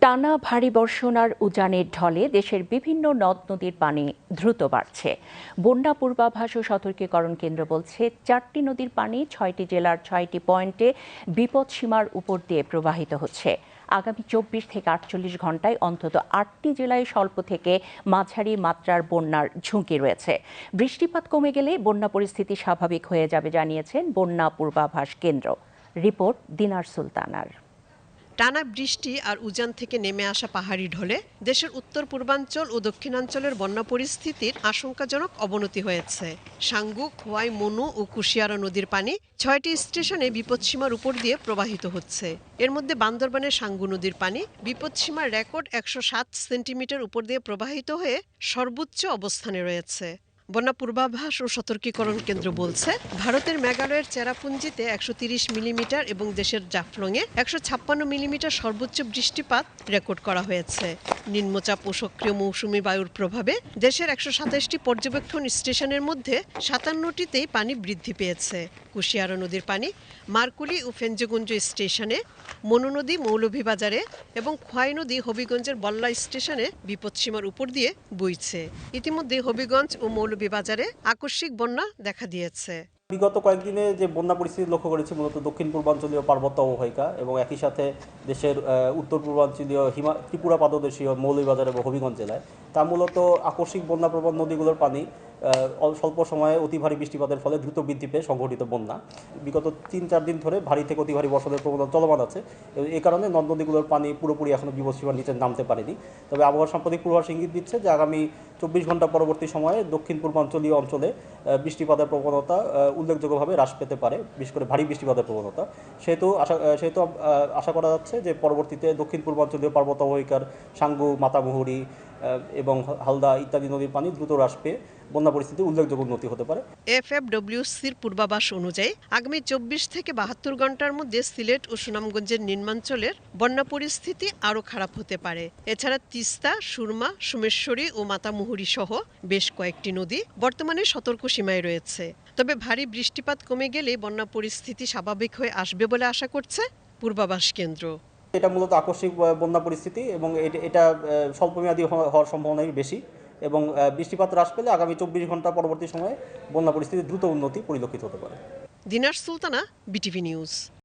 টানা ভারী বর্ষণ আর উজানের ঢলে দেশের বিভিন্ন নদ নদীর পানি দ্রুত বাড়ছে। বন্যা পূর্বাভাস ও সতর্কীকরণ কেন্দ্র বলছে 4টি নদীর পানি 6টি জেলার 6টি পয়েন্টে বিপদসীমার উপর দিয়ে প্রবাহিত হচ্ছে। আগামী 24 থেকে 48 ঘন্টায় অন্তত 8টি জেলায় স্বল্প থেকে মাঝারি মাত্রার বন্যার ঝুঁকি রয়েছে। বৃষ্টিপাত কমে গেলে বন্যা পরিস্থিতি স্বাভাবিক হয়ে যাবে জানিয়েছেন বন্যা পূর্বাভাস কেন্দ্র। রিপোর্ট দিনার সুলতানার। টানা বৃষ্টি আর উজান থেকে নেমে আসা পাহাড়ি ঢলে দেশের উত্তর পূর্বাঞ্চল ও দক্ষিণাঞ্চলের বন্যা পরিস্থিতির আশঙ্কাজনক অবনতি হয়েছে। সাঙ্গু, খোয়াই, মনু ও কুশিয়ারা নদীর পানি 6টি স্টেশনে বিপদসীমার উপর দিয়ে প্রবাহিত হচ্ছে। এর মধ্যে বান্দরবানের সাঙ্গু নদীর পানি বিপদসীমার রেকর্ড 107 সেন্টিমিটার উপর দিয়ে প্রবাহিত হয়ে সর্বোচ্চ অবস্থানে রয়েছে। বন্যা পূর্বাভাস ও সতর্কীকরণ কেন্দ্র বলছে, ভারতের মেঘালয়ের চেরাপুঞ্জিতে 130 মিলিমিটার এবং দেশের জাফলংয়ে 156 মিলিমিটার সর্বোচ্চ বৃষ্টিপাত রেকর্ড করা হয়েছে। নিম্নচাপ ও সক্রিয় মৌসুমী বায়ুর প্রভাবে দেশের 127টি পর্যবেক্ষণ স্টেশনের মধ্যে 57টিতেই পানি বৃদ্ধি পেয়েছে। কুশিয়ারা নদীর পানি মারকুলি ও ফেঞ্জগঞ্জ স্টেশনে, মনু নদী মৌলভীবাজারে এবং খোয়াই নদী হবিগঞ্জের বল্লা স্টেশনে বিপদসীমার উপর দিয়ে বইছে। ইতিমধ্যে হবিগঞ্জ ও মৌলভীবাজারে আকস্মিক বন্যা দেখা দিয়েছে। বিগত কয়েকদিনে যে বন্যা পরিস্থিতি লক্ষ্য করেছি মূলত দক্ষিণ পূর্বাঞ্চলীয় পার্বত্য অববাহিকা এবং একই সাথে দেশের উত্তর পূর্বাঞ্চলীয় ত্রিপুরা পাদদেশীয় মৌলভীবাজার এবং হবিগঞ্জ জেলায় তা মূলত আকস্মিক বন্যাপ্রবণ নদীগুলোর পানি স্বল্প সময়ে অতি ভারী বৃষ্টিপাতের ফলে দ্রুত বৃদ্ধি পেয়ে সংঘটিত বন্যা। বিগত 3-4 দিন ধরে ভারী থেকে অতি ভারী বর্ষণের প্রবণতা চলমান আছে। এই কারণে নদ নদীগুলোর পানি পুরোপুরি এখনো বিপদসীমার নিচে নামতে পারেনি। তবে আবহাওয়া সাম্প্রতিক পূর্বাভাস ইঙ্গিত দিচ্ছে যে আগামী 24 ঘন্টা পরবর্তী সময়ে দক্ষিণ পূর্বাঞ্চলীয় অঞ্চলে বৃষ্টিপাতের প্রবণতা উল্লেখযোগ্যভাবে হ্রাস পেতে পারে, বিশেষ করে ভারী বৃষ্টিপাতের প্রবণতা। সেহেতু আশা করা যাচ্ছে যে পরবর্তীতে দক্ষিণ পূর্বাঞ্চলীয় পার্বত্য অববাহিকার সাঙ্গু, মাতামুহুরী এবং হালদা ইত্যাদি নদীর পানি দ্রুত হ্রাস পেয়ে বন্যা পরিস্থিতি উল্লেখযোগ্য উন্নতি হতে পারে। এফএফডব্লিউসির পূর্বাভাস অনুযায়ী আগামী 24 থেকে 72 ঘন্টার মধ্যে সিলেট ও সুনামগঞ্জের নিম্নাঞ্চলের বন্যা পরিস্থিতি আরও খারাপ হতে পারে। এছাড়া তিস্তা, সুরমা, সোমেশ্বরী ও মাতামুহুরী সহ বেশ কয়েকটি নদী বর্তমানে সতর্ক সীমায় রয়েছে। তবে ভারী বৃষ্টিপাত কমে গেলে বন্যা পরিস্থিতি স্বাভাবিক হয়ে আসবে বলে আশা করছে পূর্বাভাস কেন্দ্র। এটা মূলত আকস্মিক বন্যা পরিস্থিতি এবং এটা স্বল্পমেয়াদী হওয়ার সম্ভাবনাই বেশি এবং বৃষ্টিপাত হ্রাস পেলে আগামী 24 ঘন্টা পরবর্তী সময়ে বন্যা পরিস্থিতির দ্রুত উন্নতি পরিলক্ষিত হতে পারে। দিনার সুলতানা, বিটিভি নিউজ।